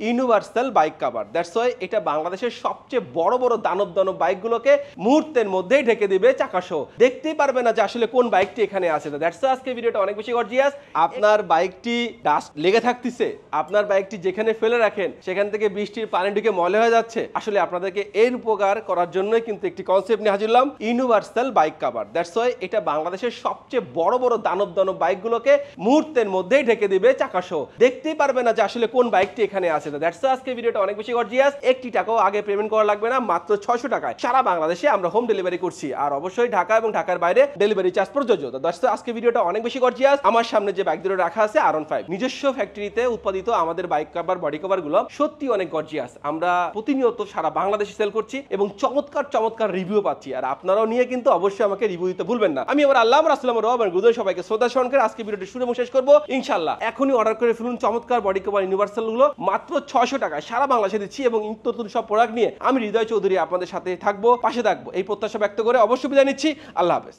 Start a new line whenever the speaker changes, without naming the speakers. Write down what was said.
Universal bike cover. That's why এটা বাংলাদেশের সবচেয়ে বড় বড় দানব দানব বাইকগুলোকে মুহূর্তের মধ্যেই ঢেকে দিবে চাকাসহ। দেখতেই পারবে না যে আসলে কোন বাইকটি এখানে আছে। দ্যাটস ওয়াই আজকে ভিডিওটা অনেক বেশি গর্জিয়াস। আপনার বাইকটি ডাস্ট লেগে থাকতেছে, আপনার বাইকটি যেখানে ফেলে রাখেন সেখান থেকে বৃষ্টির পানি ঢুকে ময়লা হয়ে যাচ্ছে, আসলে আপনাদেরকে এর উপকার করার জন্যই কিন্তু একটি কনসেপ্ট নিয়ে হাজির হলাম, universal bike cover. That's why এটা বাংলাদেশের সবচেয়ে বড় বড় দানব দানব বাইকগুলোকে মুহূর্তের মধ্যেই ঢেকে দিবে চাকাসহ। দেখতেই পারবে না যে আসলে কোন বাইকটি এখানে আছে। দ্যাটস ওয়াই আজকে ভিডিওটা অনেক বেশি গর্জিয়াস। একটি টাকাও আগে পেমেন্ট করা লাগবে না, মাত্র 600 টাকায় সারা বাংলাদেশে আমরা হোম ডেলিভারি করছি। আর অবশ্যই ঢাকা এবং ঢাকার বাইরে ডেলিভারি চার্জ প্রযোজ্য। দ্যাটস ওয়াই আজকে ভিডিওটা অনেক বেশি গর্জিয়াস। আমার সামনে যে বাইক দুটো রাখা আছে R15 নিজস্ব ফ্যাক্টরিতে উৎপাদিত আমাদের বাইক কভার বডি কভার গুলো সত্যি অনেক গর্জিয়াস। আমরা প্রতিনিয়ত সারা বাংলাদেশে সেল করছি এবং চমৎকার চমৎকার রিভিউ পাচ্ছি। আর আপনারাও নিয়ে কিন্তু অবশ্যই আমাকে রিভিউ দিতে ভুলবেন না। আমি আবার আল্লাহ রাসূলুল্লাহ রহমান গুদয় সবাইকে শ্রদ্ধা স্মরণ করে আজকে ভিডিওটি শুরু এবং শেষ করব ইনশাআল্লাহ। এখনই অর্ডার করে ফেলুন চমৎকার বডি কভার ইউনিভার্সাল গুলো মাত্র 600 টাকায় সারা বাংলাদেশে দিচ্ছি এবং নতুন সব প্রোডাক্ট নিয়ে আমি হৃদয় চৌধুরী আপনাদের সাথে থাকবো, পাশে থাকবো এই প্রত্যাশা ব্যক্ত করে অবশ্যই বিদায় নিচ্ছি। আল্লাহ হাফেজ।